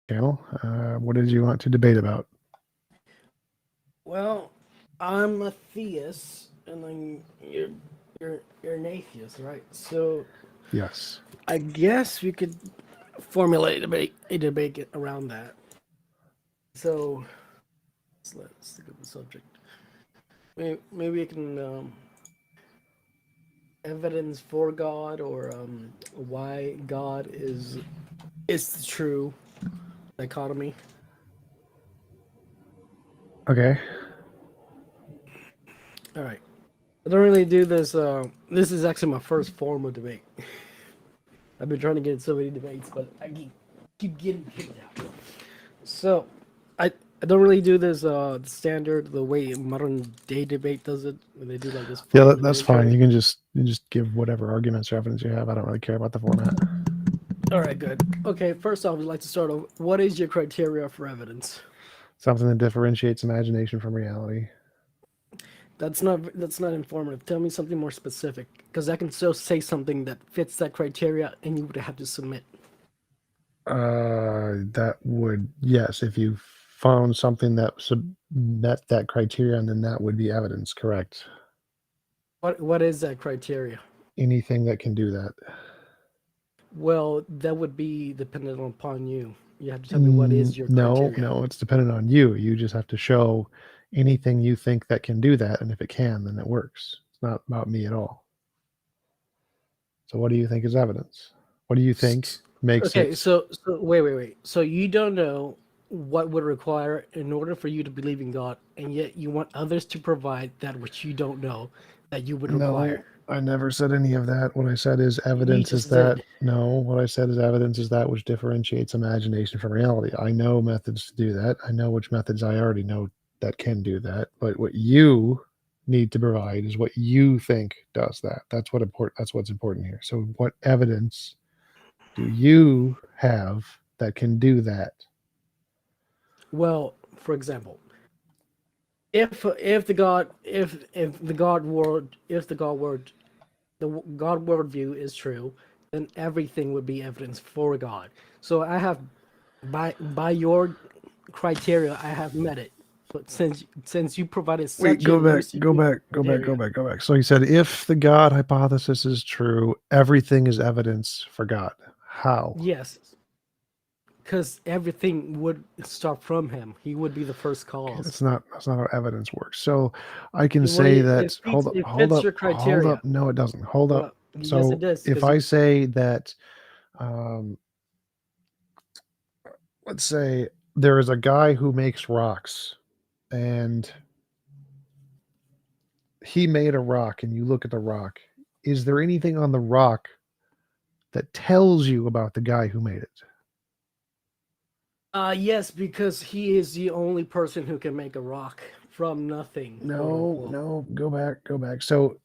channel. What did you want to debate about? Well, I'm a theist, and then you're an atheist, right? So Yes. I guess we could formulate a debate around that. So let's look at the subject. Maybe we can evidence for God or why God is the true dichotomy. Okay. All right. I don't really do this. This is actually my first formal debate. I've been trying to get in so many debates, but I keep getting kicked out. So, I don't really do this standard the way modern day debate does it, when they do like this Yeah, 5 minute that's fine. intro. You can just give whatever arguments or evidence you have. I don't really care about the format. All right, good. Okay, first off, I'd like to start off. What is your criteria for evidence? Something that differentiates imagination from reality. That's not informative. Tell me something more specific, because I can still say something that fits that criteria, and you would have to submit. That would, yes, if you found something that met that criterion, then that would be evidence. Correct. What is that criteria? Anything that can do that. Well, that would be dependent upon you. You have to tell me what is your No, criteria. no, it's dependent on you. You just have to show anything you think that can do that, and if it can, then it works. It's not about me at all. So, what do you think is evidence? What do you think makes Okay, it? so wait. So you don't know what would require in order for you to believe in God, and yet you want others to provide that which you don't know that you would require. No, I never said any of that. What I said is You evidence is just that, did. no, what I said is evidence is that which differentiates imagination from reality. I know methods to do that. I know which methods I already know that can do that. But what you need to provide is what you think does that. That's what's important here. So what evidence do you have that can do that? Well, for example, if the God if the God word if the God word the God worldview is true, then everything would be evidence for God. So I have by your criteria, I have met it. But since you provided Wait, such a loosey goosey go criteria, back, go back. So you said if the God hypothesis is true, everything is evidence for God. How? yes, because everything would start from him. He would be the first Okay, cause. that's not how evidence works. So I can Well, say that it fits your hold up. criteria. No, it doesn't. Hold Hold up. up. Yes, it So does. if Because I you say that, um, let's say there is a guy who makes rocks, and he made a rock, and you look at the rock. Is there anything on the rock that tells you about the guy who made it? yes, because he is the only person who can make a rock from nothing, quote No, unquote. no, go back, go back. So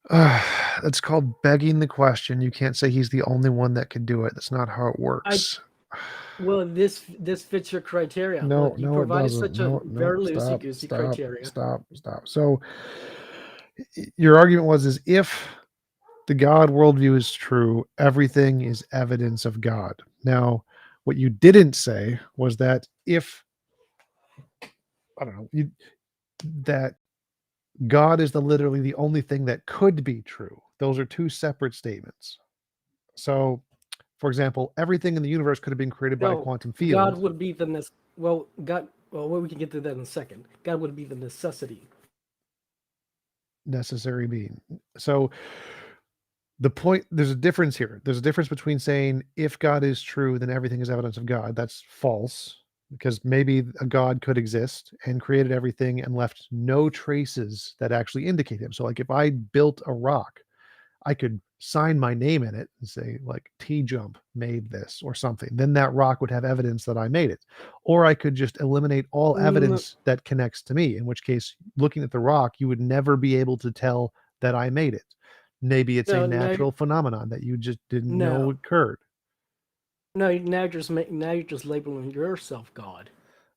that's called begging the question. You can't say he's the only one that could do it. That's not how it I works. Well, this fits your criteria. No, Look, you no, it provided doesn't. such a No, no, very loosey stop, goosey stop, criteria. stop, stop. So your argument was is if the God worldview is true, everything is evidence of God. Now, what you didn't say was that if I don't know, that God is literally the only thing that could be true. Those are two separate statements. So, for example, everything in the universe could have been created by a No, quantum God field, would be the well, God. Well, we can get to that in a second. God would be the necessity. necessary being. So, the point there's a difference here. There's a difference between saying if God is true, then everything is evidence of God. That's false because maybe a God could exist and created everything and left no traces that actually indicate him. So, like if I built a rock, I could sign my name in it and say like TJump made this or something. Then that rock would have evidence that I made it. Or I could just eliminate all Mm, evidence that connects to me, in which case looking at the rock, you would never be able to tell that I made it. Maybe it's a no, no, natural phenomenon that you just didn't know no, occurred. no. Now you're just labeling yourself God.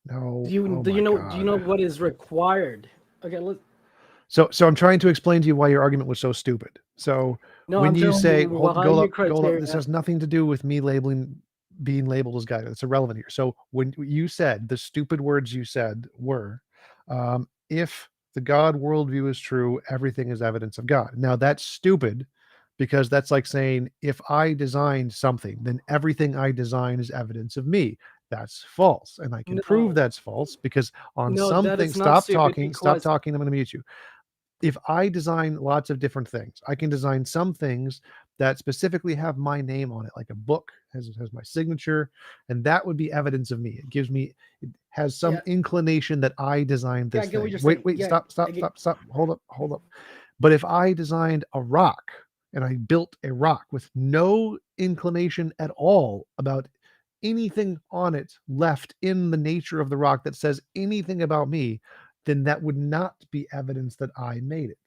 No, Do you oh do my you know do you god. know what is required? Okay, let So I'm trying to explain to you why your argument was so stupid. So no. when I'm you telling you say why your go up, this criteria. has nothing to do with me labeling being labeled as God. It's irrelevant here. So when you said the stupid words you said were, if the God worldview is true, everything is evidence of God. Now that's stupid because that's like saying if I designed something, then everything I design is evidence of me. That's false. And I can prove No, that's false because on no, that something, is not stop stupid talking, stop because talking. I'm going to mute you. If I design lots of different things, I can design some things that specifically have my name on it, like a book has my signature, and that would be evidence of me. It gives me, it has some yeah, inclination that I designed yeah, I this get what thing. you're Wait, saying. wait, Yeah, stop, I stop, get, stop, stop. Hold up. But if I designed a rock and I built a rock with no inclination at all about anything on it left in the nature of the rock that says anything about me, then that would not be evidence that I made it.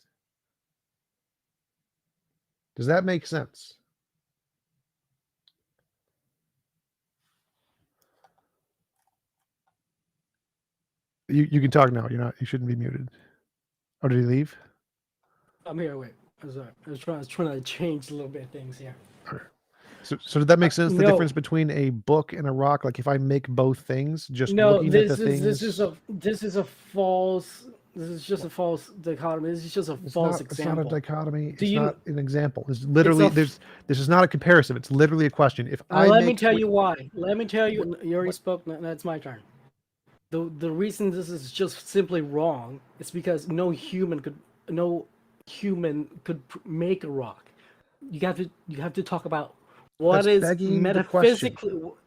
Does that make sense? You can talk now. You shouldn't be muted. Oh, did he leave? I'm here. Wait, I'm sorry. I was trying to change a little bit of things here. So did that make sense? The No, difference between a book and a rock? Like if I make both things, just no, looking at the things, this is a false. This is just a false dichotomy. This is just a it's false not. It's not a example. dichotomy. Do It's you? not an example. It's It's literally a. there's. This is not a comparison. It's literally a question. If I Let me make, tell wait, you why. Let me tell you. what, You already what, spoke. That's my turn. The reason this is just simply wrong is because no human could make a rock. You have to talk about that's begging the question.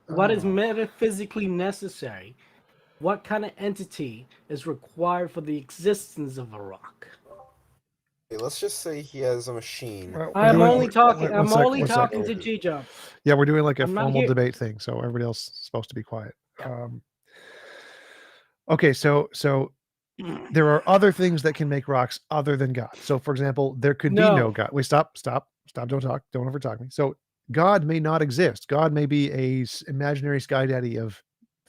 what is Oh, metaphysically necessary. What kind of entity is required for the existence of a rock? Okay, let's just say he has a machine. well, we're I'm doing. only talking. One I'm sec. only One sec. talking to TJump. Yeah, we're doing like a I'm not formal here. debate thing, so everybody else is supposed to be quiet. Yeah. Okay, so there are other things that can make rocks other than God. So, for example, there could be no No. God. Wait, stop. Don't talk. Don't overtalk me. So, God may not exist. God may be a imaginary sky daddy of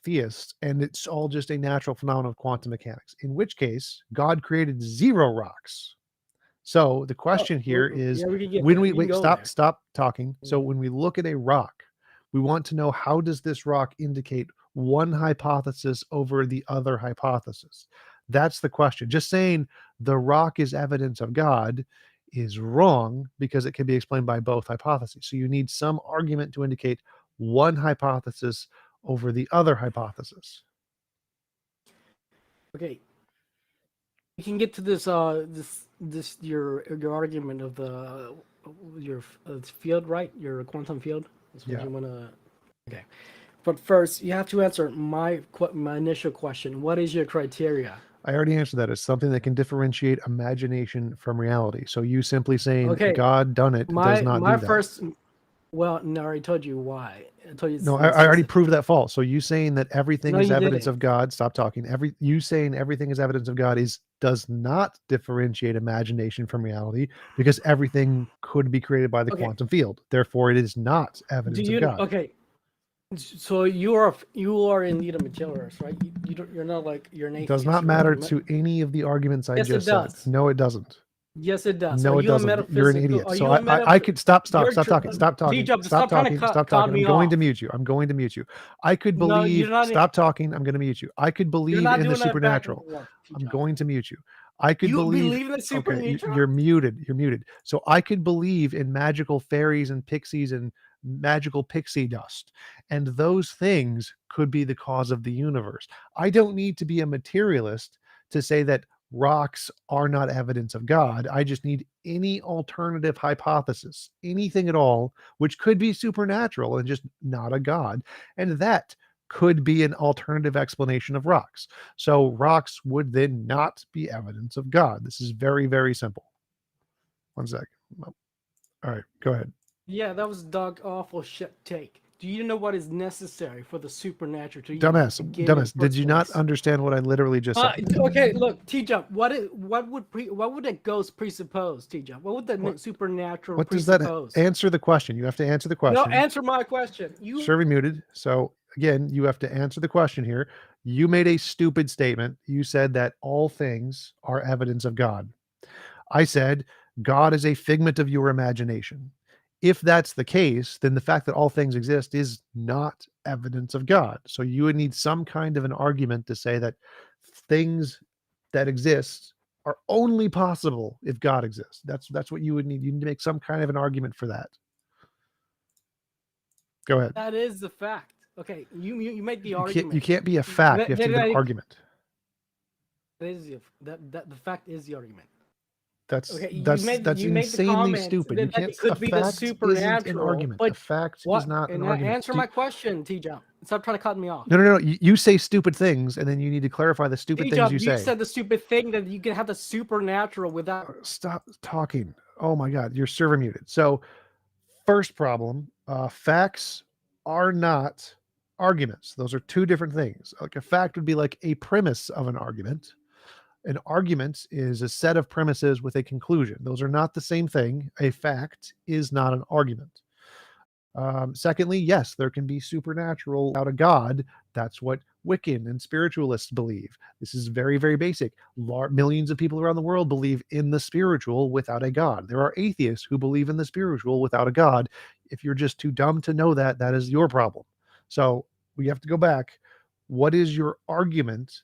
theists, and it's all just a natural phenomenon of quantum mechanics. In which case, God created zero rocks. So the Oh, question here is yeah, we can get when there. we We can wait, go there. stop talking. So Mhm. when we look at a rock, we want to know how does this rock indicate one hypothesis over the other hypothesis? That's the question. Just saying the rock is evidence of God is wrong because it can be explained by both hypotheses. So you need some argument to indicate one hypothesis over the other hypothesis. Okay, we can get to this. This your argument of the your field, right? Your quantum field. That's what Yeah. you wanna. Okay, but first you have to answer my initial question. What is your criteria? I already answered that. It's something that can differentiate imagination from reality. So you simply saying Okay, God done it does not my do that. first. Well, no, I already told you why. I told you No, it's I already just. proved that false. So you saying that everything No, is you evidence didn't. of God, stop talking. You saying everything is evidence of God does not differentiate imagination from reality because everything could be created by the Okay, quantum field. Therefore, it is not do evidence of you? God. Okay, so you are in need of materials, right? You don't. You're not like you're an It does atheist. not You're matter a to any of the arguments I yes, it just said. does. No, it doesn't. Yes, it does. Are No, it you a doesn't. You're an metaphysical? idiot. Are So you a I metaph? could stop You're talking, stop talking, T-Jump, stop stop trying to talking, stop cut talking. I'm me going to off. mute you. I'm going to mute you. I could No, you're believe, not. stop talking. I'm going to mute you. I could You're believe not in the doing that back and supernatural. forth, I'm T-Jump. going to mute you. I could You believe, believe in the okay, supernatural? you're muted. You're muted. So I could believe in magical fairies and pixies and magical pixie dust. And those things could be the cause of the universe. I don't need to be a materialist to say that rocks are not evidence of God. I just need any alternative hypothesis, anything at all, which could be supernatural and just not a God. And that could be an alternative explanation of rocks. So rocks would then not be evidence of God. This is very, very simple. One second. All right, go ahead. Yeah, that was dog awful shit take. Do you know what is necessary for the supernatural to even Dumbass, begin in the dumbass. Did first you not place? understand what I literally just said? Okay, look, T-Jump. What would a ghost presuppose, T-Jump? What would the What, supernatural what does that presuppose? answer the question? You have to answer the No, question. answer my question. You Sure, we muted. So again, you have to answer the question here. You made a stupid statement. You said that all things are evidence of God. I said God is a figment of your imagination. if that's the case, then the fact that all things exist is not evidence of God. So you would need some kind of an argument to say that things that exist are only possible if God exists. That's what you would need. You need to make some kind of an argument for that. Go ahead. That is the fact. Okay, you make the You argument. can't be a fact. You have to be an argument. The fact is the argument. That's Okay, that's you made the insanely comment stupid. You that can't. it could A be the fact isn't an supernatural. argument. But A fact what? is not an And argument. answer my question, TJump. Stop trying to cut me off. No. You say stupid things, and then you need to clarify the stupid things you TJump, you say. said the stupid thing that you can have the supernatural without. Stop talking. Oh my God, you're server muted. So, first problem: facts are not arguments. Those are two different things. Like a fact would be like a premise of an argument. An argument is a set of premises with a conclusion. Those are not the same thing. A fact is not an argument. Secondly, yes, there can be supernatural without a god. That's what Wiccan and spiritualists believe. This is very, very basic. Millions of people around the world believe in the spiritual without a god. There are atheists who believe in the spiritual without a god. If you're just too dumb to know that, that is your problem. So we have to go back. What is your argument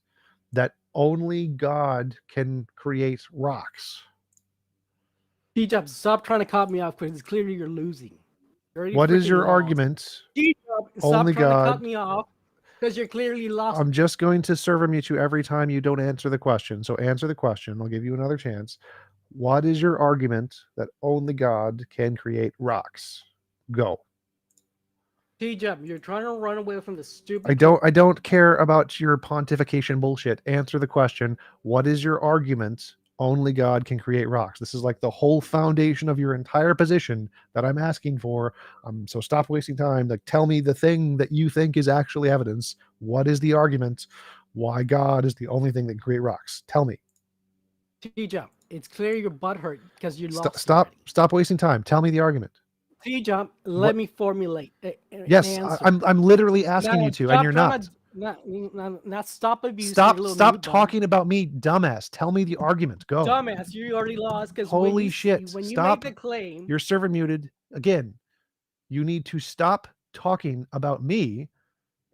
that only God can create rocks? TJump, stop trying to cut me off because it's clearly you're losing. What is your argument? TJump, stop Only trying God. to cut me off because you're clearly lost. I'm just going to server mute you every time you don't answer the question. So answer the question. I'll give you another chance. What is your argument that only God can create rocks? Go. TJump, you're trying to run away from the stupid. I don't care about your pontification bullshit. Answer the question. What is your argument? Only God can create rocks. This is like the whole foundation of your entire position that I'm asking for. So stop wasting time. Like, tell me the thing that you think is actually evidence. What is the argument? Why God is the only thing that can create rocks? Tell me. TJump, it's clear your butt hurt because you lost. Stop wasting time. Tell me the argument. TJump, let me formulate. Yes, I'm literally asking you to, and you're not. Not stop abusing. Stop talking about me, dumbass. Tell me the argument. Go. Dumbass, you already lost because holy shit. When you stop. make the claim, you're server muted again. You need to stop talking about me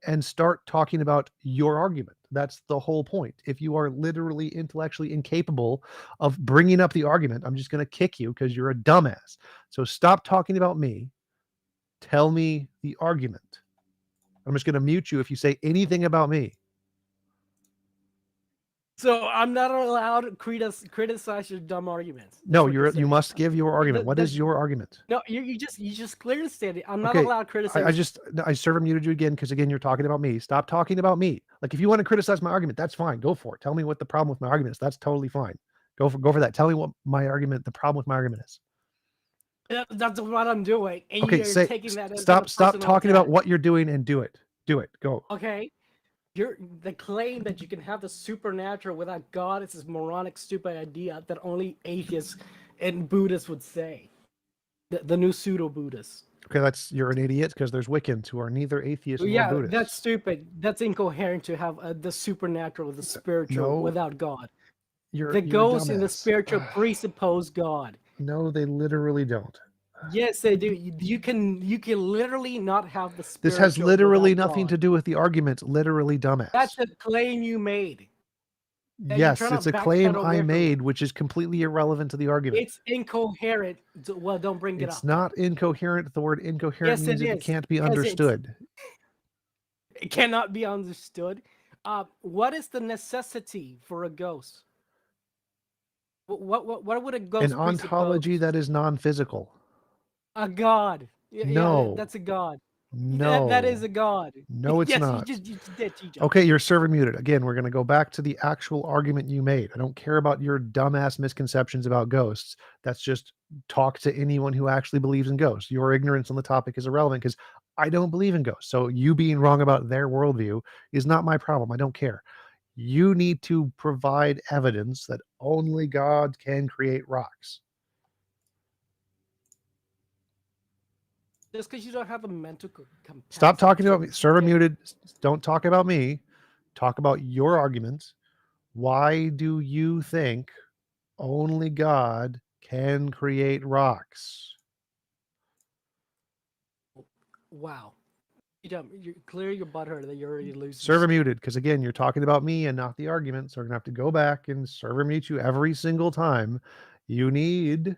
and start talking about your argument. That's the whole point. If you are literally intellectually incapable of bringing up the argument, I'm just going to kick you because you're a dumbass. So stop talking about me. Tell me the argument. I'm just going to mute you if you say anything about me. So I'm not allowed to criticize your dumb arguments. No, you must give your argument. What is your argument? No, you just clearly stated I'm not allowed to criticize. I server muted you again because again you're talking about me. Stop talking about me. Like if you want to criticize my argument, that's fine. Go for it. Tell me what the problem with my argument is. That's totally fine. Go for that. Tell me what my argument, the problem with my argument is. That's what I'm doing. And okay, you're taking that as stop talking about what you're doing and do it. Do it. Go. Okay. The claim that you can have the supernatural without God is this moronic, stupid idea that only atheists and Buddhists would say. The new pseudo-Buddhists. Okay, you're an idiot because there's Wiccans who are neither atheists nor Buddhists. That's stupid. That's incoherent to have the supernatural, the spiritual without God. The ghosts and the spiritual presuppose God. No, they literally don't. Yes, they do. You can literally not have the spiritual. This has literally nothing to do with the argument. Literally, dumbass. That's a claim you made. Yes, it's a claim I made, which is completely irrelevant to the argument. It's incoherent. Well, don't bring it up. It's not incoherent. The word incoherent means it can't be understood. It cannot be understood. What is the necessity for a ghost? What would a ghost? An ontology that is non-physical. A god. No. Yeah, that's a god. No. That is a god. No, it's not. You did, okay, you're server muted. Again, we're going to go back to the actual argument you made. I don't care about your dumbass misconceptions about ghosts. That's just talk to anyone who actually believes in ghosts. Your ignorance on the topic is irrelevant because I don't believe in ghosts. So you being wrong about their worldview is not my problem. I don't care. You need to provide evidence that only God can create rocks. Just because you don't have a mental capacity. Stop talking about me. Server muted. Don't talk about me. Talk about your arguments. Why do you think only God can create rocks? Wow. You clear your butthurt that you're already losing. Server muted, because again, you're talking about me and not the argument. So we're gonna have to go back and server mute you every single time. You need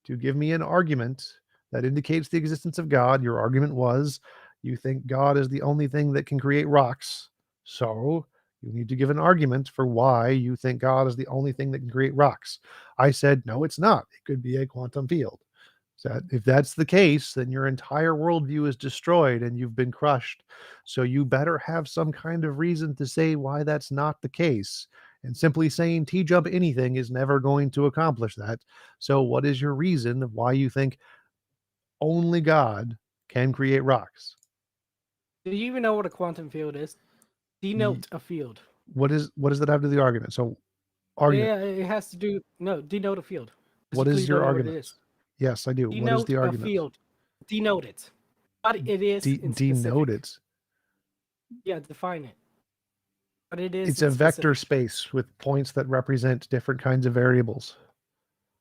to give me an argument that indicates the existence of God. Your argument was you think God is the only thing that can create rocks. So you need to give an argument for why you think God is the only thing that can create rocks. I said, no, it's not. It could be a quantum field. So if that's the case, then your entire worldview is destroyed and you've been crushed. So you better have some kind of reason to say why that's not the case. And simply saying TJump anything is never going to accomplish that. So what is your reason of why you think only God can create rocks? Do you even know what a quantum field is? Denote a field. What does that have to do with the argument? So argument. Yeah, it has to do denote a field. What Basically, is you your don't know what it argument? is. Yes, I do. What is Denote the a argument? field. Denote it. What it is in Denote specific. it. Yeah, define it. What it is. It's in a vector specific. space with points that represent different kinds of variables.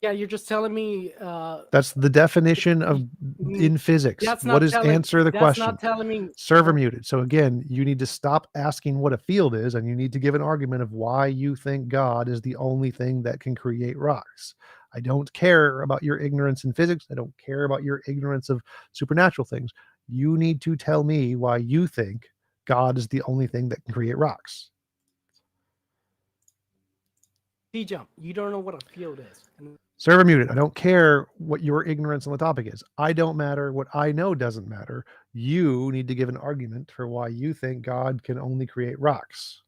Yeah, you're just telling me. That's the definition of in physics. That's What not is telling. answer the That's question? not telling me. Server muted. So again, you need to stop asking what a field is, and you need to give an argument of why you think God is the only thing that can create rocks. I don't care about your ignorance in physics. I don't care about your ignorance of supernatural things. You need to tell me why you think God is the only thing that can create rocks. TJump. You don't know what a field is. Server muted. I don't care what your ignorance on the topic is. I don't matter. What I know doesn't matter. You need to give an argument for why you think God can only create rocks.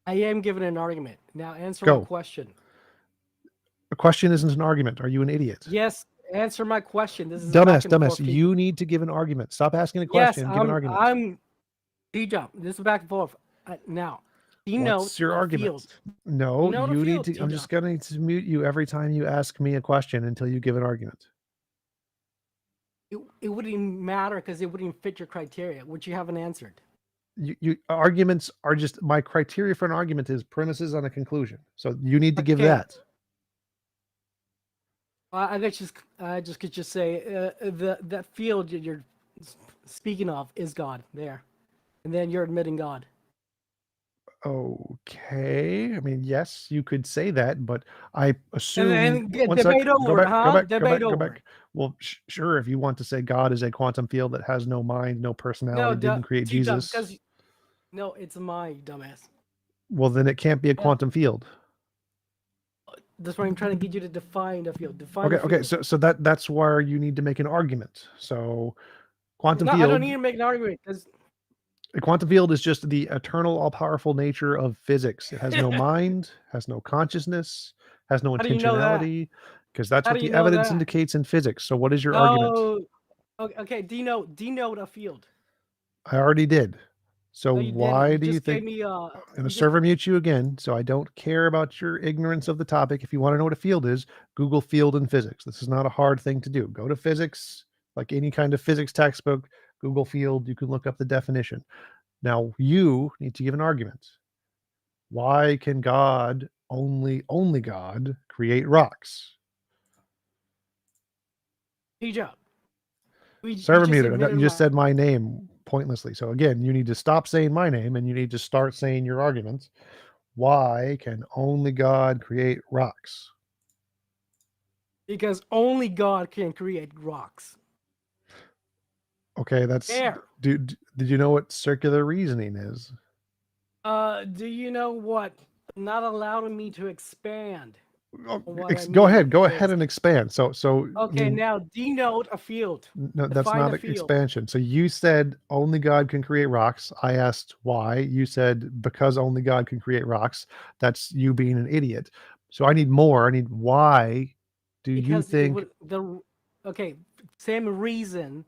I am giving an argument. Now answer Go. my question. A question isn't an argument. Are you an idiot? Yes, answer my question. This is Dumbass. You need to give an argument. Stop asking a question. Yes, give an argument. I'm TJump. This is back and forth. Now, denote What's your a argument? field. No, Denote a you need field, to. I'm TJump. just going to mute you every time you ask me a question until you give an argument. It wouldn't even matter because it wouldn't even fit your criteria, which you haven't answered. You arguments are just my criteria for an argument is premises on a conclusion. So you need to give Okay. that. I just could just say that field you're speaking of is God there, and then you're admitting God. Okay. I mean, yes, you could say that, but I assume. And One debate sec. over it, huh? Debate Go over back. it. Well, sure. If you want to say God is a quantum field that has no mind, no personality, didn't create TJump, Jesus. because no, it's my dumbass. Well, then it can't be a quantum field. That's why I'm trying to get you to define the field. Define the Okay. field. So that's where you need to make an argument. So quantum No, field. I don't need to make an argument because A quantum field is just the eternal, all-powerful nature of physics. It has no mind, has no consciousness, has no How do you know that? intentionality, because that's How what do you the know evidence that? indicates in physics. So what is your argument? Okay, denote a field. I already did. So No, you didn't. why You do you just gave think me I'm going to server mute you again? So I don't care about your ignorance of the topic. If you want to know what a field is, Google field in physics. This is not a hard thing to do. Go to physics, like any kind of physics textbook, Google field. You can look up the definition. Now you need to give an argument. Why can God only God create rocks? TJump. Server muted. You just said my name pointlessly. So again, you need to stop saying my name and you need to start saying your arguments. Why can only God create rocks? Because only God can create rocks. Okay, that's There. Did you know what circular reasoning is? Do you know what not allowing me to expand? Go ahead and expand. So Okay, I mean, now denote a field. no, that's Define not a an field. expansion. So you said only God can create rocks. I asked why. You said because only God can create rocks. That's you being an idiot. So I need more. I need why do you Because think same reason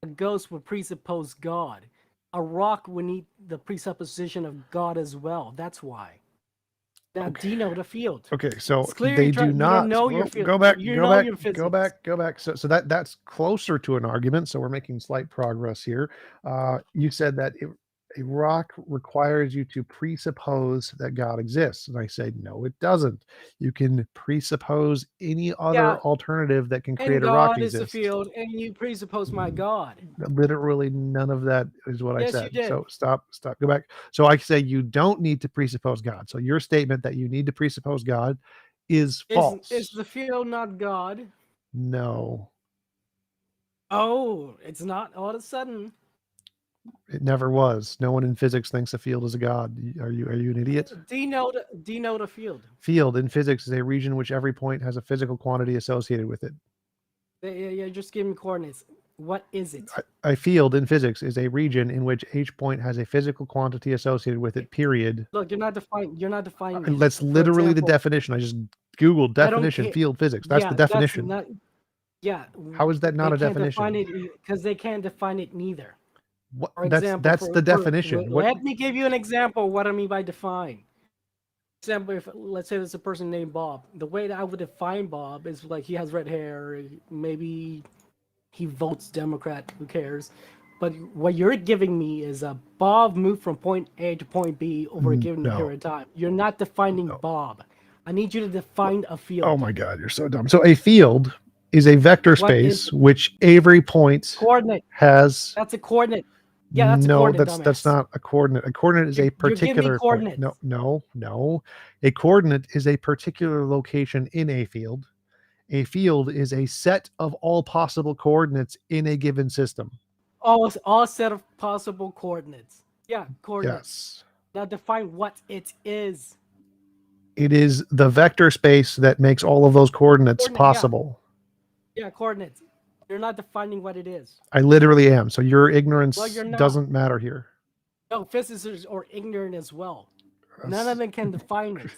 a ghost would presuppose God. A rock would need the presupposition of God as well. That's why. Now denote a field. Okay, so It's clear they you do not don't know your field. go back, You go know back, your go back, go back. So that's closer to an argument. So we're making slight progress here. You said that a rock requires you to presuppose that God exists. And I say, no, it doesn't. You can presuppose any other Yeah, alternative that can and create a rock God is the exist. field, and you presuppose my God. Literally none of that is what I Yes, you said. did. So stop, go back. So I say you don't need to presuppose God. So your statement that you need to presuppose God is false. Is the field not God? No, Oh, it's not all of a sudden. it never was. No one in physics thinks a field is a God. Are you an idiot? Denote a field. Field in physics is a region in which every point has a physical quantity associated with it. Yeah, just give me coordinates. What is it? A field in physics is a region in which each point has a physical quantity associated with it, period. Look, you're not defining it. That's For literally the example, definition. I just Googled I don't definition, care. field physics. That's the Yeah, that's definition. not. Yeah. How is that not a They can't define definition? it because they can't define it neither. What? For example, That's the definition. What? let me give you an example of what I mean by define. For example, if let's say there's a person named Bob, the way that I would define Bob is like he has red hair, maybe he votes Democrat, who cares? But what you're giving me is a Bob moved from point A to point B over a given No. period of time. You're not defining Bob. I need you to define a field. Oh my God, you're so dumb. So a field is a vector What is space which every point coordinate? has. That's a coordinate. Yeah, that's a No, coordinate. that's not a coordinate. A coordinate is a You're giving me particular point. coordinates. No. A coordinate is a particular location in a field. A field is a set of all possible coordinates in a given system. All set of possible coordinates. Yeah, coordinates. Yes. Now define what it is. It is the vector space that makes all of those coordinates Coordinate, yeah. possible. Yeah, coordinates. You're not defining what it is. I literally am. So your ignorance Well, you're not. doesn't matter here. No, physicists are ignorant as well. None of them can define it.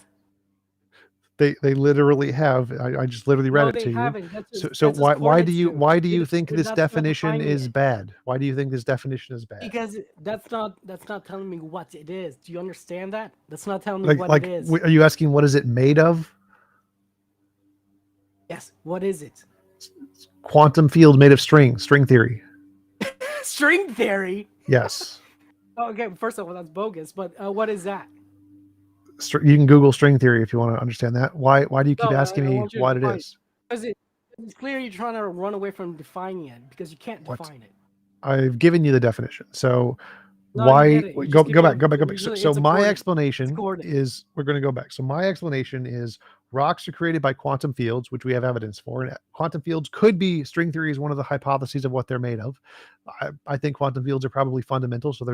They literally have. I just literally read No, it they to you. haven't. That's So just, so that's just why do you coordinates, think You're this not definition defining is it. bad? Why do you think this definition is bad? Because that's not telling me what it is. Do you understand that? That's not telling me what it is. Are you asking what is it made of? Yes. What is it? Quantum field made of string theory. String theory. Yes. Okay. First of all, that's bogus. But what is that? You can Google string theory if you want to understand that. Why do you keep No, asking I me want you to what it define is? Because it's clear you're trying to run away from defining it because you can't What? define it. I've given you the definition. So No, why you didn't. You go just gave me back. usually So it's a my coordinate. explanation coordinate. is we're going to go back. So my explanation is rocks are created by quantum fields, which we have evidence for. And quantum fields could be string theory is one of the hypotheses of what they're made of. I think quantum fields are probably fundamental. So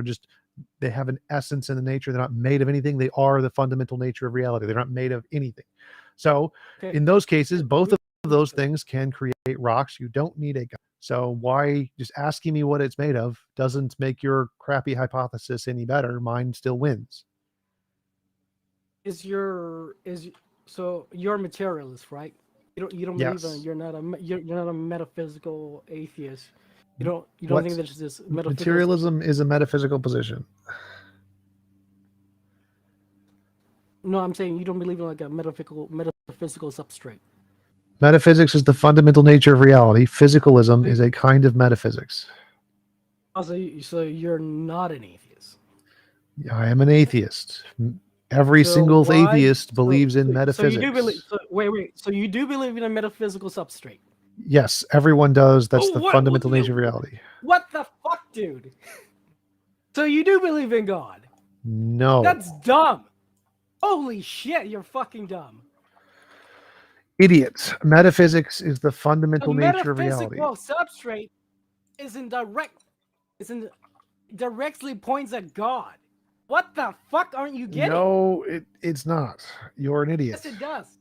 they have an essence in the nature. They're not made of anything. They are the fundamental nature of reality. They're not made of anything. So Okay. in those cases, both of those things can create rocks. You don't need a God. So why just asking me what it's made of doesn't make your crappy hypothesis any better. Mine still wins. So you're a materialist, right? You don't Yes. believe in you're not a metaphysical atheist. You don't What? think there's this metaphysical Materialism is a metaphysical position. No, I'm saying you don't believe in like a metaphysical substrate. Metaphysics is the fundamental nature of reality. Physicalism is a kind of metaphysics. Also, so you're not an atheist. I am an atheist. Every So single why- atheist believes in So metaphysics. you do believe. Wait. So you do believe in a metaphysical substrate? Yes, everyone does. That's Oh, the what- fundamental what- nature of reality. What the fuck, dude? So you do believe in God? No. That's dumb. Holy shit, you're fucking dumb. Idiots. Metaphysics is the The fundamental nature of reality. metaphysical substrate directly points at God. What the fuck aren't you getting? No, it's not. You're an idiot. Yes, it does.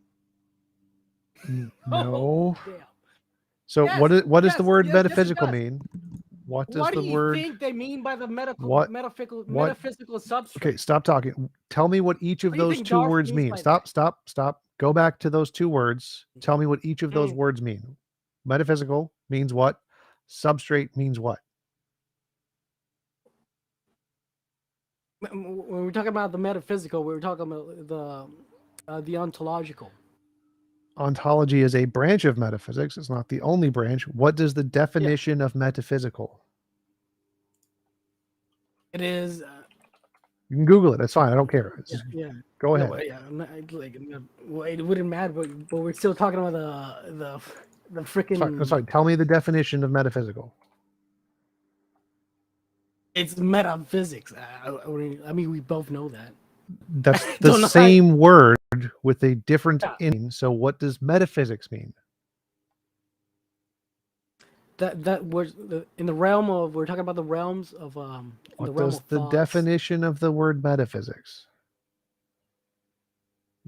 No. Oh, damn. So Yes, what does the yes, word yes, yes, it metaphysical does. mean? What does What the do you word think they mean by the What- metaphysical substrate? Okay, stop talking. Tell me what each of What do you those think two Darth words means mean. by Stop. Go back to those two words. Tell me what each of those Mm. words mean. Metaphysical means what? Substrate means what? When we're talking about the metaphysical, we were talking about the ontological. Ontology is a branch of metaphysics. It's not the only branch. What does the definition of metaphysical? It is You can Google it. That's fine. I don't care. Yeah, Just yeah. go No, ahead. yeah, I'm not, well, it wouldn't matter, but we're still talking about the That's fine. freaking. That's fine. Tell me the definition of metaphysical. It's metaphysics. I mean, we both know that. That's the Don't know how- same word with a different Yeah. meaning. So what does metaphysics mean? That was in the realm of, we're talking about the realms of in the What realm does of the thoughts. definition of the word metaphysics?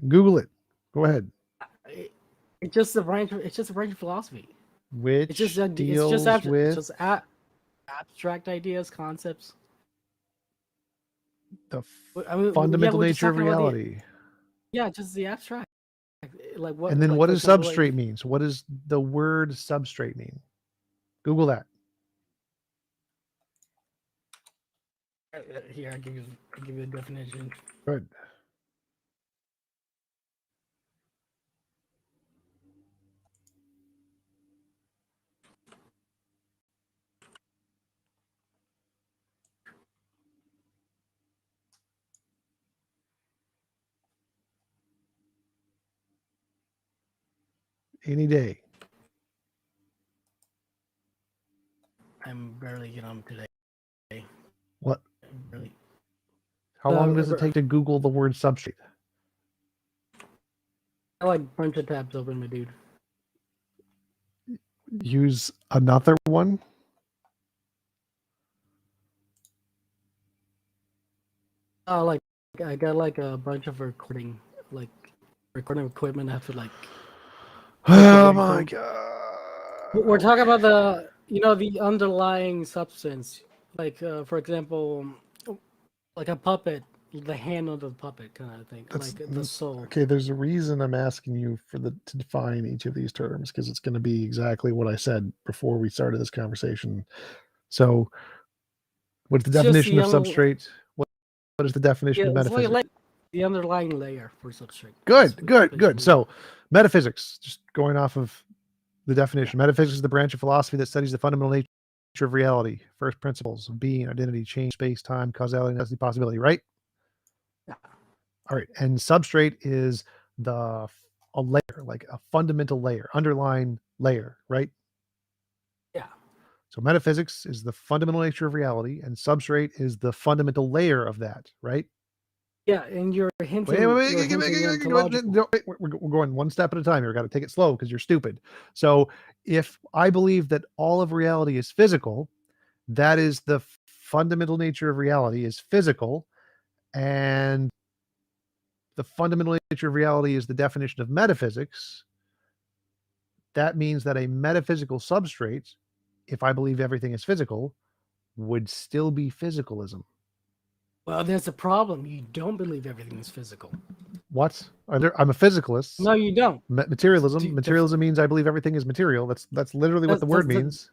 Google it. Go ahead. It's just a branch. It's just a branch of philosophy. Which It's just deals it's with just abstract ideas, concepts. the I mean, fundamental we're just nature of talking about reality. yeah, just the abstract. Like what? And then like, what for does example, like, substrate mean? So what does the word substrate mean? Google that. Here, I'll give you a definition. Good. Any day. I'm barely getting on today. What? Really. How long does it take to Google the word substrate? I like bunch of tabs open, my dude. Use another one. Like I got like a bunch of recording equipment. I have to like. Oh my god. We're talking about the underlying substance, like for example, like a puppet, the hand of the puppet kind of thing, like the soul. Okay, there's a reason I'm asking you to define each of these terms, because it's going to be exactly what I said before we started this conversation. So, what's the It's just definition the of substrate? What is the definition of it's metaphysics? like the underlying layer for substrate. Good. So, metaphysics, just going off of the definition. Metaphysics is the branch of philosophy that studies the fundamental nature of reality, first principles of being, identity, change, space, time, causality, and necessity, possibility, right? Yeah. All right. And substrate is a layer, like a fundamental layer, underlying layer, right? Yeah. So metaphysics is the fundamental nature of reality, and substrate is the fundamental layer of that, right? Yeah, and you're hinting. Wait, You're hinting ontological. we're going one step at a time here. We've got to take it slow because you're stupid. So if I believe that all of reality is physical, that is the fundamental nature of reality is physical, and the fundamental nature of reality is the definition of metaphysics. That means that a metaphysical substrate, if I believe everything is physical, would still be physicalism. Well, there's a problem. You don't believe everything is physical. What? I'm a physicalist. No, you don't. Materialism. Materialism means I believe everything is material. That's literally what the word means.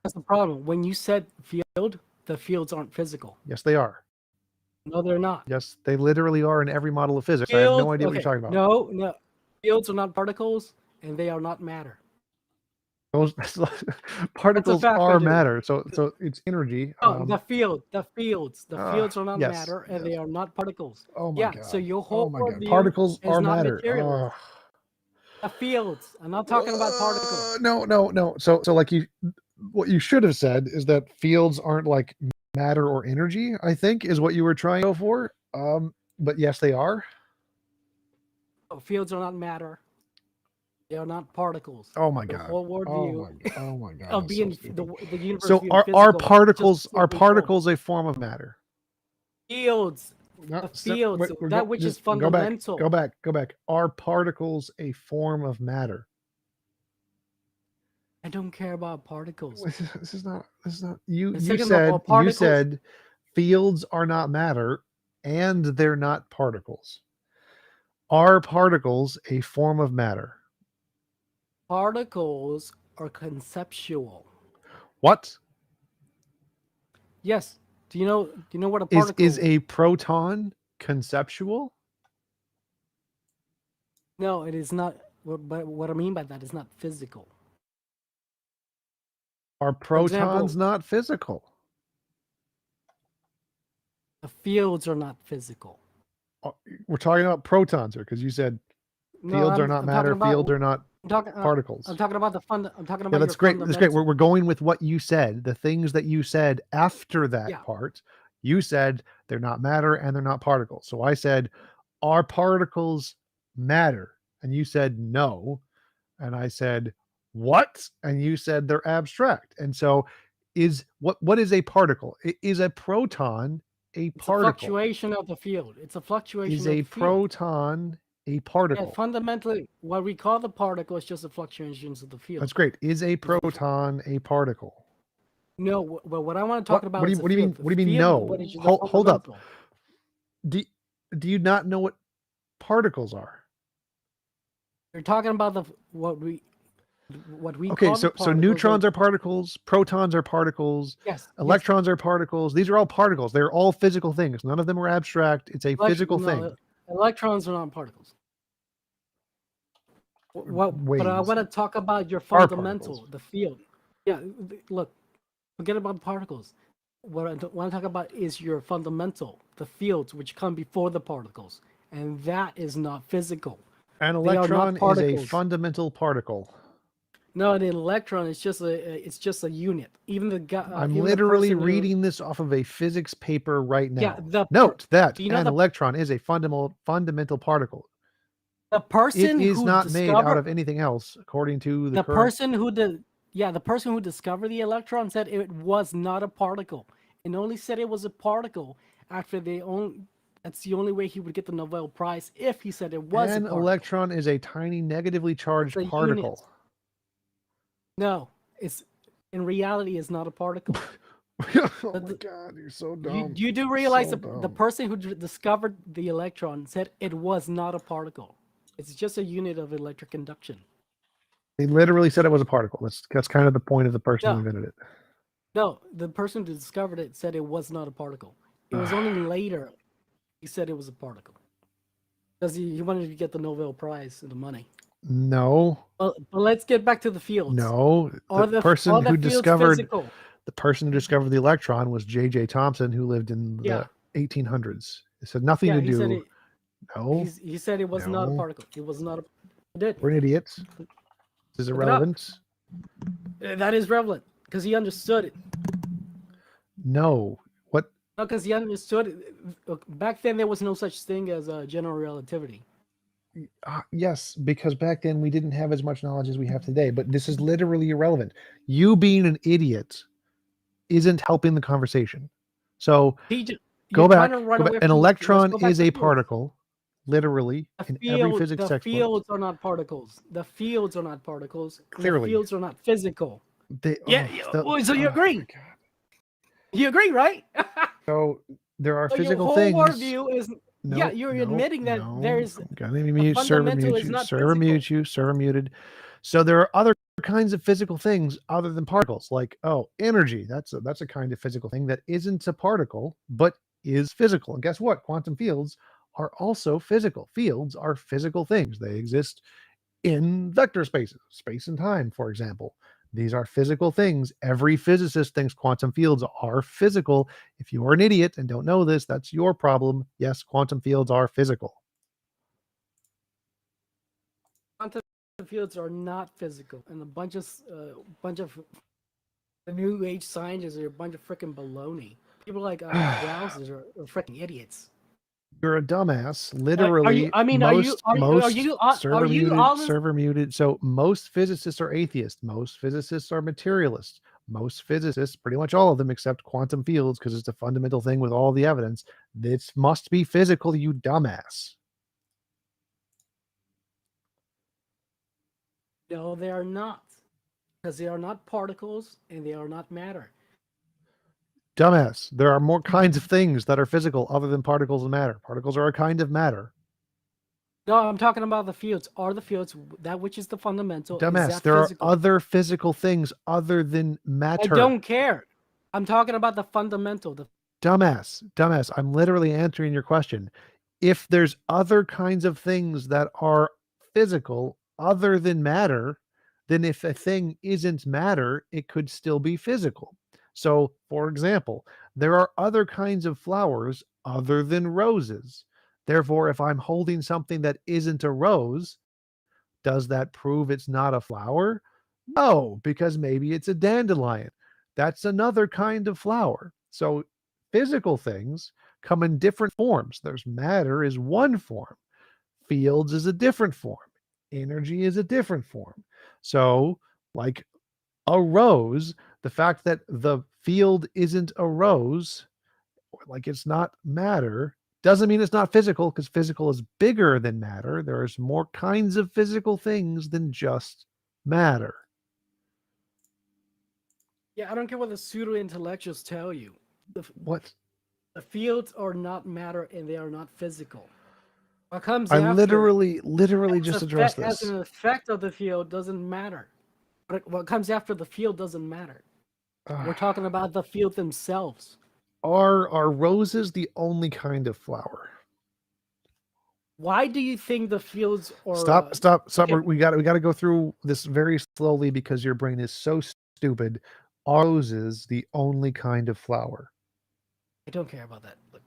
That's the problem. When you said field, the fields aren't physical. Yes, they are. No, they're not. Yes, they literally are in every model of physics. Fields, I have no idea what you're talking about. No. Fields are not particles, and they are not matter. Those particles fact, are my dude. matter. So it's energy. Oh, the fields are not yes, matter, and they are not particles. Oh my yeah, god. so your whole worldview Particles is are not matter. material. The fields. I'm not talking about particles. No. So like what you should have said is that fields aren't like matter or energy, I think, is what you were trying to go for. But yes, they are. Oh, fields are not matter. They are not particles. Oh my The god. whole worldview Oh my god. of being the universe. So being are physical, particles a form of matter? Fields. No, The fields. Which is fundamental. Go back. Are particles a form of matter? I don't care about particles. This is not. You particles, said fields are not matter, and they're not particles. Are particles a form of matter? Particles are conceptual. What? Yes. Do you know what a particle is a proton conceptual? No, it is not. But what I mean by that is not physical. Are protons not physical? The fields are not physical. We're talking about protons here because you said No, fields are not I'm matter, talking about, fields are not I'm talking, particles. I'm talking about the fund. I'm talking Yeah, about that's your great. That's great. fundamental. We're going with what you said. The things that you said after that Yeah. part, you said they're not matter and they're not particles. So I said, are particles matter? And you said no. And I said, what? And you said they're abstract. And so what is a particle? Is a proton a It's a particle? fluctuation of the field. It's a fluctuation Is of a the field. proton a Yeah, particle? fundamentally, what we call the particle is just the fluctuations of the field. That's great. Is a proton a particle? No, well, what I want to talk about What do is you the field. mean? What do you mean? Field, No. what is the Hold up. fundamental. Do you not know what particles are? You're talking about what we Okay, call the so particles neutrons are particles, protons are particles, yes, electrons are particles. These are all particles. They're all physical things. None of them are abstract. It's a physical thing. Electrons are not particles. But I Waves want to talk about your are fundamental, particles. the field. Yeah, look, forget about particles. What I want to talk about is your fundamental, the fields which come before the particles, and that is not physical. An They are not electron is a particles. fundamental particle. No, an electron is just a unit. Even the guy. I'm even the literally person who- reading this off of a physics paper right now. Yeah, Note that do you know an the- electron is a fundamental particle. The It person is who not made out discovered of anything else, according to the the current. person who did the person who discovered the electron said it was not a particle, and only said it was a particle after that's the only way he would get the Nobel Prize if he said it was a An particle. electron is a tiny negatively charged It's a particle. unit. No, it's in reality it's not a particle. Oh my the- god, you're so dumb. You do realize So the dumb. person who discovered the electron said it was not a particle. It's just a unit of electric conduction. They literally said it was a particle. That's kind of the point of the person who No. invented it. No, the person who discovered it said it was not a particle. It was only later he said it was a particle. Because he wanted to get the Nobel Prize and the money. No, But let's get back to the fields. no. Are The person who fields discovered physical? the person who discovered the electron was J.J. Thomson, who lived in the 1800s. It said nothing Yeah, to he do. said it. No, He said it was not a No. particle. It was not a. He did. we're idiots. This is Look it up. irrelevant. That is relevant because he understood it. No. What? No, because he understood it. Look, back then there was no such thing as general relativity. Yes, because back then we didn't have as much knowledge as we have today. But this is literally irrelevant. You being an idiot isn't helping the conversation. So go back. An electron is a particle, literally, in every physics The textbook. fields are not particles. The fields are not particles. Clearly. The fields are not physical. They, Yeah, so you agree? my God. You agree, right? So there are So your physical whole things. worldview is No, yeah, you're no, admitting that no. there's Let me mute, server fundamental mute is you, not server physical. mute you, server muted. So there are other kinds of physical things other than particles, like energy. That's a kind of physical thing that isn't a particle but is physical. And guess what? Quantum fields are also physical. Fields are physical things. They exist in vector spaces, space and time, for example. These are physical things. Every physicist thinks quantum fields are physical. If you are an idiot and don't know this, that's your problem. Yes, quantum fields are physical. Quantum fields are not physical, and a bunch of the new age scientists are a bunch of freaking baloney. People like Browsers are freaking idiots. You're a dumbass. Literally, are you server muted. So most physicists are atheists. Most physicists are materialists. Most physicists, pretty much all of them, except quantum fields, because it's a fundamental thing with all the evidence. This must be physical, you dumbass. No, they are not, because they are not particles and they are not matter. Dumbass. There are more kinds of things that are physical other than particles and matter. Particles are a kind of matter. No, I'm talking about the fields. Are the fields that which is the fundamental? Dumbass. Is that There physical? are other physical things other than matter. I don't care. I'm talking about the fundamental. Dumbass. I'm literally answering your question. If there's other kinds of things that are physical other than matter, then if a thing isn't matter, it could still be physical. So, for example, there are other kinds of flowers other than roses. Therefore, if I'm holding something that isn't a rose, does that prove it's not a flower? No, because maybe it's a dandelion. That's another kind of flower. So, physical things come in different forms. There's matter is one form, fields is a different form, energy is a different form. So, like a rose, the fact that the field isn't a rose, or like it's not matter, doesn't mean it's not physical, because physical is bigger than matter. There's more kinds of physical things than just matter. Yeah, I don't care what the pseudo intellectuals tell you. What? The fields are not matter and they are not physical. What comes I after literally just addressed as this. an effect of the field doesn't matter. What comes after the field doesn't matter. We're talking about the field themselves. Are roses the only kind of flower? Why do you think the fields are? Stop. Okay. We got to go through this very slowly because your brain is so stupid. Are roses the only kind of flower? I don't care about that. Look,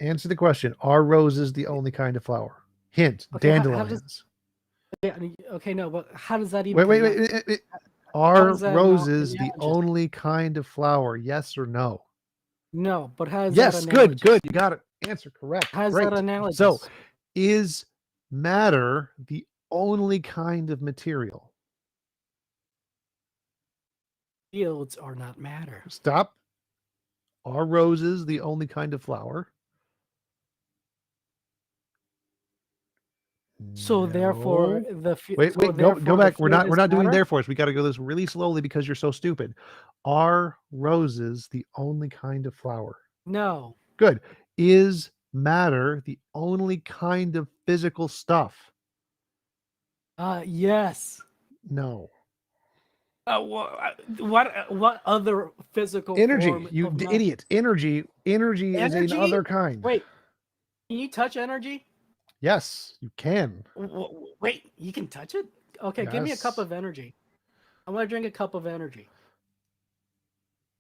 Answer the question. Are roses the only kind of flower? Hint, okay, dandelions. okay, no, but how does that even? Wait. How Are does that roses the analogous? only kind of flower? Yes or no? No, but how is that Yes, analogous? good. You got it. Answer correct. How is Great. that analogous? So, is matter the only kind of material? Fields are not matter. Stop. Are roses the only kind of flower? So therefore, No. the Wait, so go therefore back. the We're field not is doing matter? therefore. We got to go this really slowly because you're so stupid. Are roses the only kind of flower? No. Good. Is matter the only kind of physical stuff? Yes. No. What other physical Energy. form You of matter? idiot. Energy is Energy? another kind. Wait, can you touch energy? Yes, you can. Wait, you can touch it? Okay, give me a cup Yes. of energy. I want to drink a cup of energy.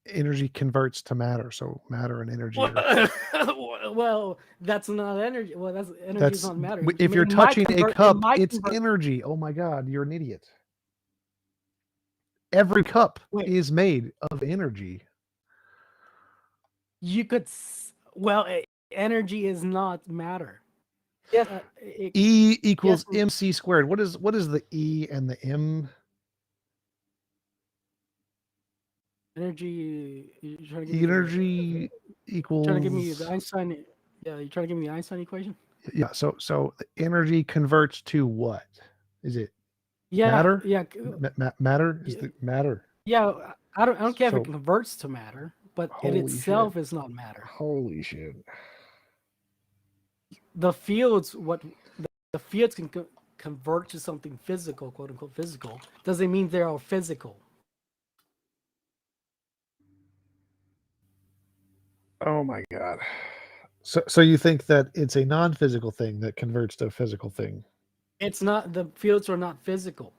Energy converts to matter, so matter and energy are Well, that's not energy. Well, that's energy is that's not matter. if you're It might touching a convert. It cup, might it's convert. energy. Oh my god, you're an idiot. Every cup Wait, is made of energy. you could. Well, energy is not matter. Yes. E equals Yes. mc squared. What is the E and the M? Energy. You're trying to give me Energy trying to give me the equals Einstein. Yeah, you're trying to give me the Einstein equation. yeah. So the energy converts to what? Is it Yeah, matter? yeah, Matter is the matter. yeah. I don't care if So it converts to matter, but it holy shit. itself is not matter. Holy shit. The fields, the fields can convert to something physical, quote unquote physical, doesn't mean they are physical. Oh my god. So you think that it's a non-physical thing that converts to a physical thing, It's not. The fields are not physical.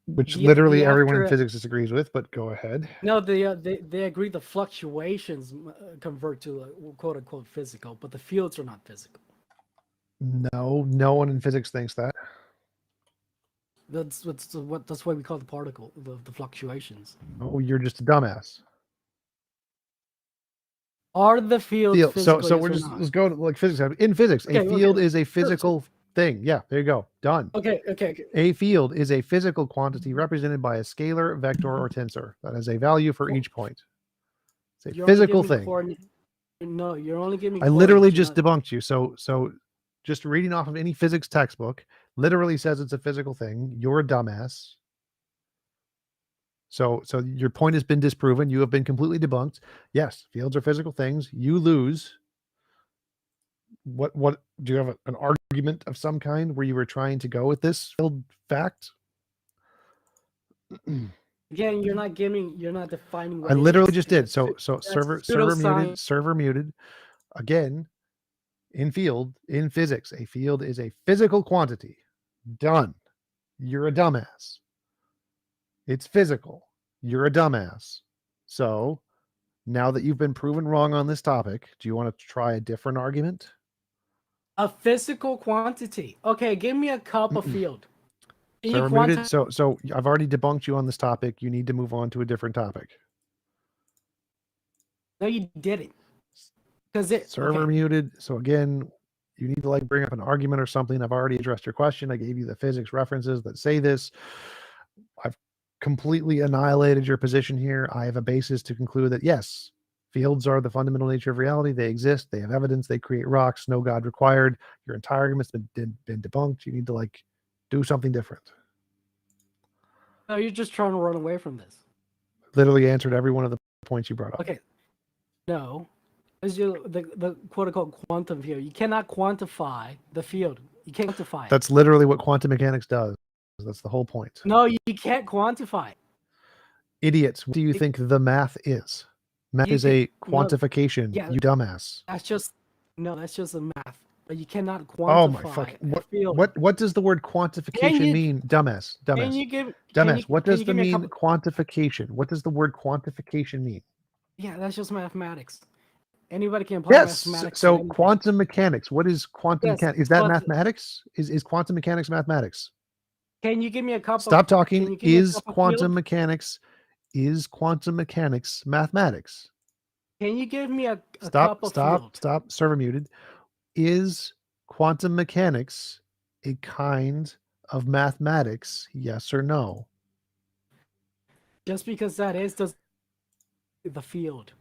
which The literally everyone in after physics disagrees with, but go ahead. no, they agree the fluctuations convert to quote unquote physical, but the fields are not physical. No one in physics thinks that. That's why we call the particle the fluctuations. Oh, you're just a dumbass. Are the fields Field. physical? So Yes we're or just not? let's go to like physics. In physics, Okay, a field okay. is a physical thing. Yeah, there you go. Done. Okay. A field is a physical quantity represented by a scalar, vector, or tensor that has a value for each point. It's a You're only physical giving me thing. coordinate. No, you're only giving me. I literally coordinates, just you're not- debunked you. So just reading off of any physics textbook literally says it's a physical thing. You're a dumbass. So your point has been disproven. You have been completely debunked. Yes, fields are physical things. You lose. What do you have an argument of some kind where you were trying to go with this field fact? Again, you're not defining what I it literally is. just And did. So server pseudoscience. muted. Again, in physics, a field is a physical quantity. Done. You're a dumbass. It's physical. You're a dumbass. So Now that you've been proven wrong on this topic, do you want to try a different argument? A physical quantity. Okay, give me a cup of field. Can you Server muted. So I've already debunked you on this topic. You need to move on to a different topic. No, you didn't. Because it Server muted. So again, you need to like bring up an argument or something. I've already addressed your question. I gave you the physics references that say this. I've completely annihilated your position here. I have a basis to conclude that yes, fields are the fundamental nature of reality. They exist. They have evidence. They create rocks. No God required. Your entire argument's been debunked. You need to like do something different. No, you're just trying to run away from this. Literally answered every one of the points you brought up. Okay. No. It's the quote unquote quantum field. You cannot quantify the field. You can't quantify it. That's literally what quantum mechanics does. That's the whole point. No, you can't quantify it. Idiots, what do you think the math is? Math is a quantification, yeah, you dumbass. That's just a math. But you cannot quantify Oh my fuck! What does the word quantification mean, dumbass? Dumbass. What does the mean quantification? What does the word quantification mean? Yeah, that's just mathematics. Anybody can apply mathematics. So quantum mechanics. What is quantum mechanics? Is that mathematics? Is quantum mechanics mathematics? Can you give me a couple? Stop talking. Is quantum mechanics mathematics? Can you give me a cup of field? Stop. Server muted. Is quantum mechanics a kind of mathematics? Yes or no? Just because that is the field.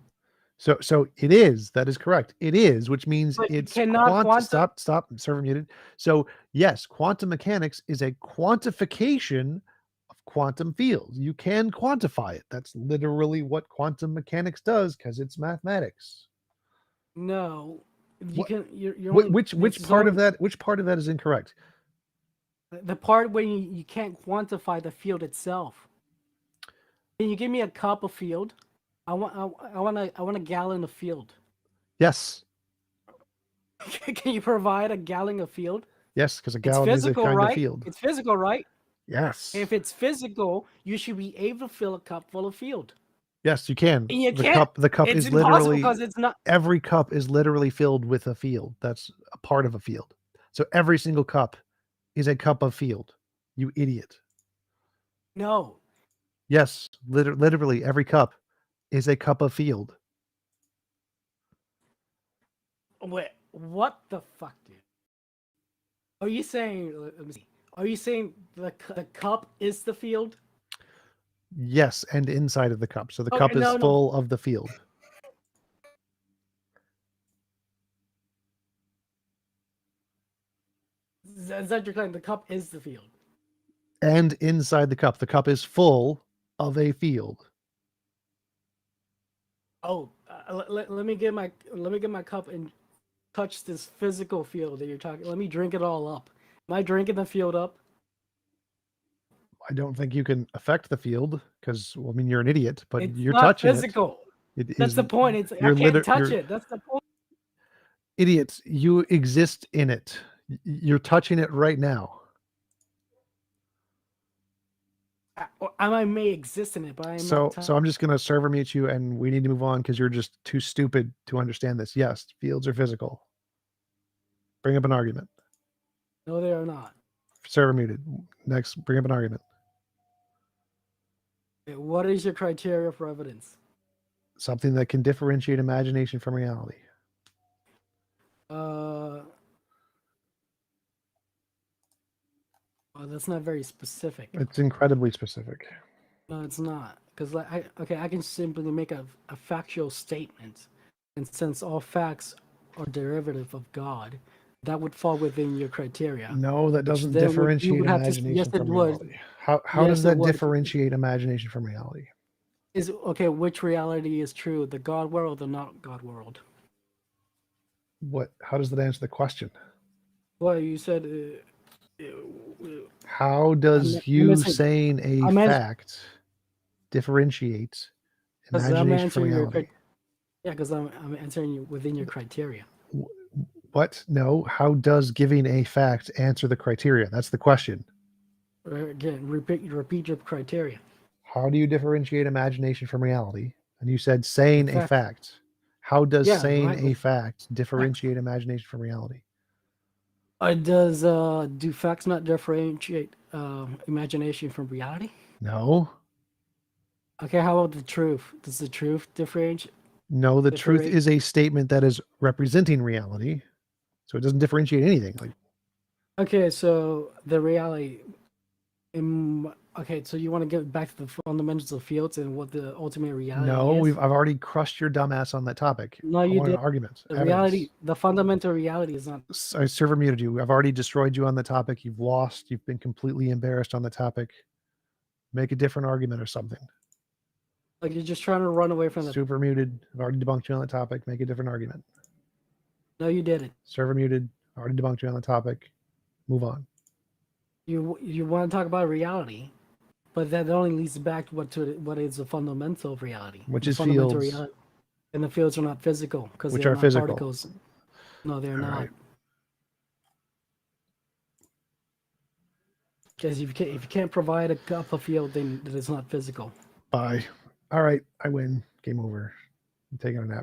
So it is. That is correct. It is, which means but it's stop. Server muted. So yes, quantum mechanics is a quantification of quantum fields. You can quantify it. That's literally what quantum mechanics does because it's mathematics. No, you can. Which part of that is incorrect? The part where you can't quantify the field itself. Can you give me a cup of field? I want a gallon of field. Yes. Can you provide a gallon of field? Yes, because a gallon is a kind of field. It's physical, right? Yes. If it's physical, you should be able to fill a cup full of field. Yes, you can. And you The cup it's is literally because it's not. Every cup is literally filled with a field. That's a part of a field. So every single cup is a cup of field. You idiot. No. Yes, literally every cup is a cup of field. Wait, what the fuck, dude? Are you saying? Let me see. Are you saying the cup is the field? Yes, and inside of the cup. So the cup is full of the field. Is that your claim? The cup is the field. And inside the cup is full of a field. Oh, let me get my cup and touch this physical field that you're talking. Let me drink it all up. Am I drinking the field up? I don't think you can affect the field because, well, I mean, you're an idiot, but you're not touching physical. it. That's the point. I can't touch it. That's the point. Idiots, you exist in it. You're touching it right now. I may exist in it, but I'm so I'm just gonna server mute you, and we need to move on because you're just too stupid to understand this. Yes, fields are physical. Bring up an argument. No, they are not. Server muted. Next, bring up an argument. What is your criteria for evidence? Something that can differentiate imagination from reality. Well, that's not very specific. It's incredibly specific. No, it's not. Because I can simply make a factual statement, and since all facts are derivative of God, that would fall within your criteria. No, that doesn't differentiate imagination from reality. How does that differentiate imagination from reality? Which reality is true, the God world or not God world? How does that answer the question? Well, you said. How does you saying a fact differentiate imagination from reality? Yeah, because I'm answering you within your criteria. What? No. How does giving a fact answer the criteria? That's the question. Again, repeat your criteria. How do you differentiate imagination from reality? And you said saying a Fact. fact. How does Yeah, saying right. a fact differentiate imagination from reality? Does do facts not differentiate imagination from reality? No. Okay, how about the truth? Does the truth differentiate? No, the truth Differentiate? is a statement that is representing reality. So it doesn't differentiate anything. Like, Okay, so the reality. Okay, so you want to get back to the fundamentals of fields and what the ultimate reality no, is? I've already crushed your dumbass on that topic. No, I you want an did. argument, The evidence. reality, the fundamental reality is not. I server muted you. I've already destroyed you on the topic. You've lost. You've been completely embarrassed on the topic. Make a different argument or something. Like you're just trying to run away from the. Super muted. I've already debunked you on the topic. Make a different argument. No, you didn't. Server muted. Already debunked you on the topic. Move on. You want to talk about reality, but that only leads back to what is the fundamental of reality. Which the is fundamental fields. reality. And the fields are not physical because Which they're are not physical. particles. No, they're All not. right. Because if you can't provide a field, then it's not physical. Bye. All right. I win. Game over. I'm taking a nap.